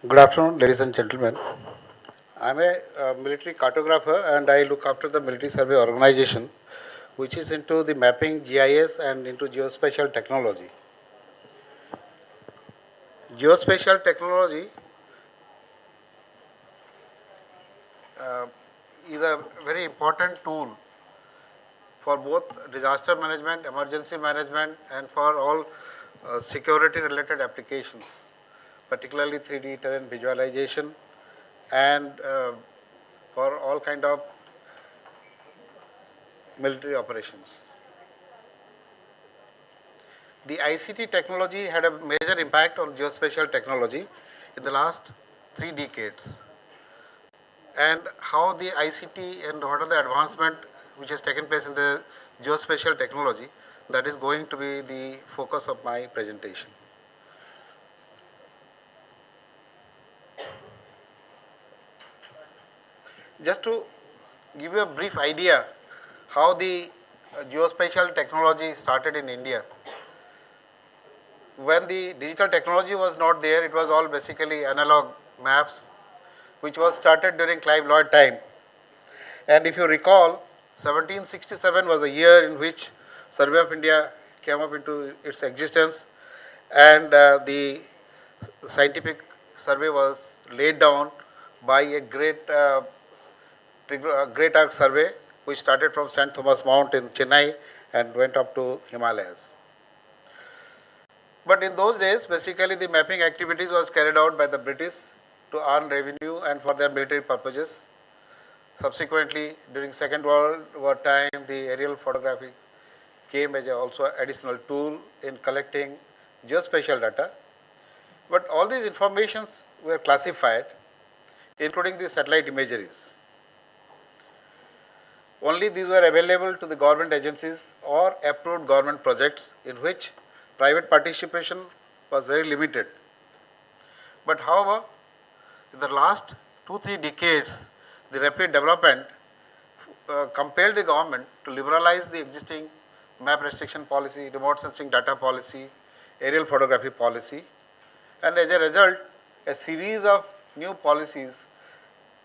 Good afternoon, ladies and gentlemen. I'm a military cartographer and I look after the military survey organization, which is into the mapping GIS and into geospatial technology. Geospatial technology uh, is a very important tool for both disaster management, emergency management, and for all security related applications, particularly 3D terrain visualization and for all kind of military operations. The ICT technology had a major impact on geospatial technology in the last 3 decades. And how the ICT and what are the advancement which has taken place in the geospatial technology, that is going to be the focus of my presentation. Just to give you a brief idea how the geospatial technology started in India. When the digital technology was not there, it was all basically analog maps, which was started during Clive Lloyd time. And if you recall, 1767 was the year in which Survey of India came up into its existence, and the scientific survey was laid down by a great arc survey, which started from St. Thomas Mount in Chennai and went up to Himalayas. But in those days, basically the mapping activities was carried out by the British to earn revenue and for their military purposes. Subsequently, during Second World War time, the aerial photography came as also additional tool in collecting geospatial data. But all these informations were classified, including the satellite imageries. Only these were available to the government agencies or approved government projects in which private participation was very limited. But however, in the last 2-3 decades, the rapid development compelled the government to liberalize the existing map restriction policy, remote sensing data policy, aerial photography policy, and as a result, a series of new policies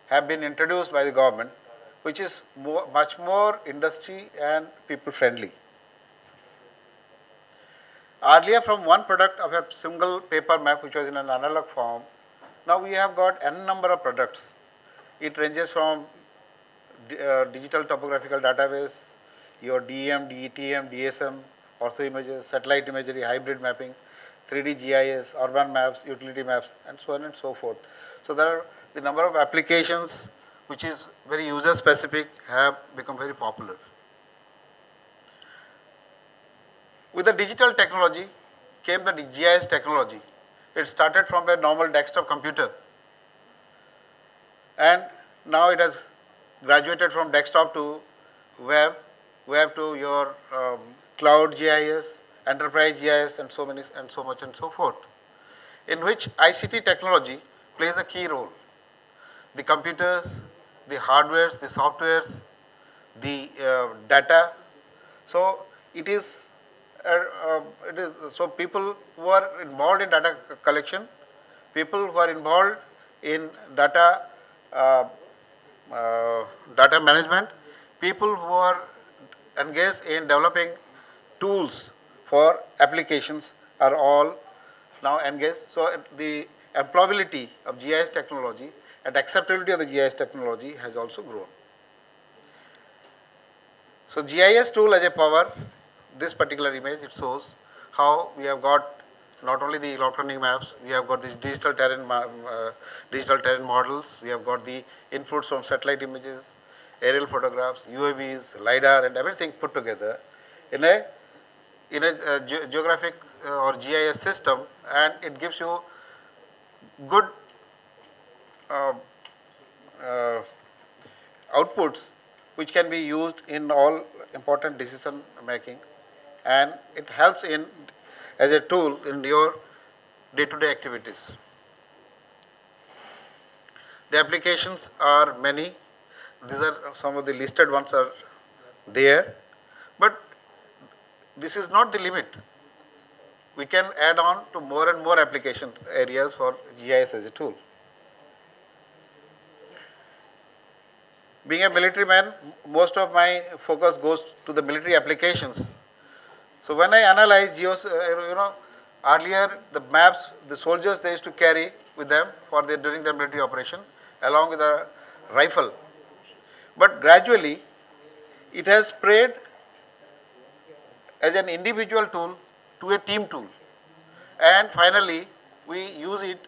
have been introduced by the government, which is much more industry and people friendly. Earlier, from one product of a single paper map, which was in an analog form, now we have got n number of products. It ranges from digital topographical database, your DEM, DETM, DSM, ortho images, satellite imagery, hybrid mapping, 3D GIS, urban maps, utility maps, and so on and so forth. So there are the number of applications which is very user specific have become very popular. With the digital technology came the GIS technology. It started from a normal desktop computer and now it has graduated from desktop to web, web to your cloud GIS, enterprise GIS, and so many and so much and so forth, in which ICT technology plays a key role. The computers, the hardwares, the softwares, the data. So it is so people who are involved in data collection, people who are involved in uh, data management, people who are engaged in developing tools for applications are all now engaged. So the employability of GIS technology and acceptability of the GIS technology has also grown. So GIS tool as a power, this particular image, it shows how we have got not only the electronic maps, we have got these digital terrain models, we have got the inputs from satellite images, aerial photographs, UAVs, LiDAR, and everything put together in a geographic or GIS system, and it gives you good uh, uh, outputs which can be used in all important decision making, and it helps in as a tool in your day-to-day activities. The applications are many. These are some of the listed ones are there, but this is not the limit. we can add on to more and more application areas for GIS as a tool. Being a military man, most of my focus goes to the military applications. So when I analyze earlier the maps the soldiers they used to carry with them for their during their military operation along with a rifle. But gradually it has spread as an individual tool to a team tool. And finally, we use it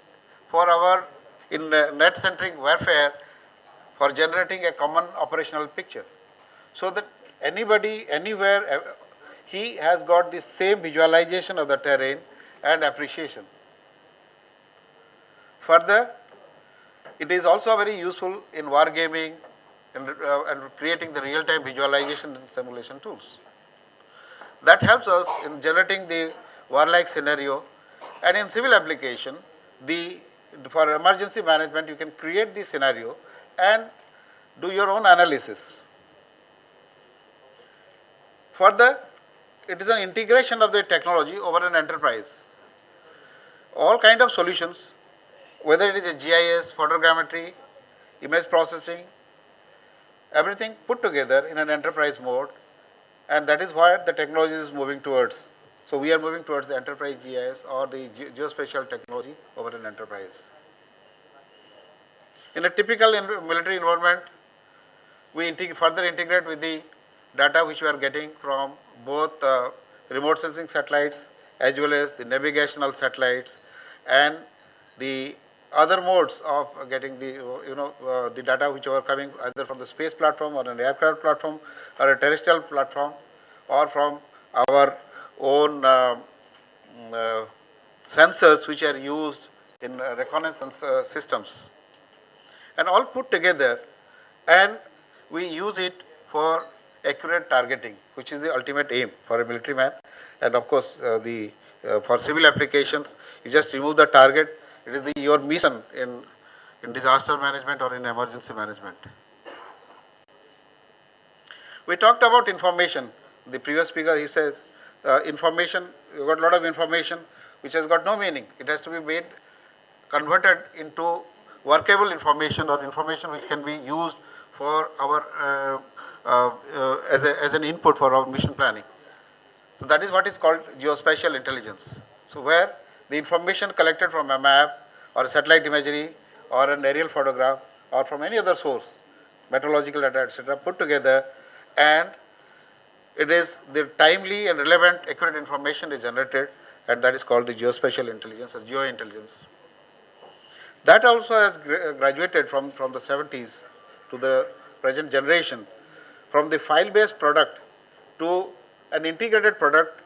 for our in net-centric warfare for generating a common operational picture. So that anybody, anywhere, he has got the same visualization of the terrain and appreciation. Further, it is also very useful in wargaming and creating the real-time visualization and simulation tools. That helps us in generating the warlike scenario, and in civil application, for emergency management, you can create the scenario and do your own analysis. Further, it is an integration of the technology over an enterprise. All kind of solutions, whether it is a GIS, photogrammetry, image processing, everything put together in an enterprise mode, and that is what the technology is moving towards. So we are moving towards the enterprise GIS or the geospatial technology over an enterprise. In a typical military environment, we further integrate with the data which we are getting from both remote sensing satellites as well as the navigational satellites and the other modes of getting the the data which are coming either from the space platform or an aircraft platform or a terrestrial platform or from our own sensors which are used in reconnaissance systems, and all put together, and we use it for accurate targeting, which is the ultimate aim for a military man. And of course, for civil applications, you just remove the target. It is your mission in disaster management or in emergency management. We talked about information. The previous speaker, he says, information, you got a lot of information which has got no meaning. It has to be made, converted into workable information or information which can be used for our as an input for our mission planning. So that is what is called geospatial intelligence. So where the information collected from a map or a satellite imagery or an aerial photograph or from any other source, meteorological data, etc., put together, and it is the timely and relevant accurate information is generated, and that is called the geospatial intelligence or geointelligence. That also has graduated from the 70s to the present generation, from the file-based product to an integrated product,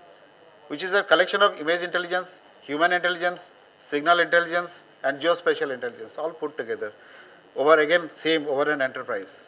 which is a collection of image intelligence, human intelligence, signal intelligence, and geospatial intelligence, all put together over again same over an enterprise.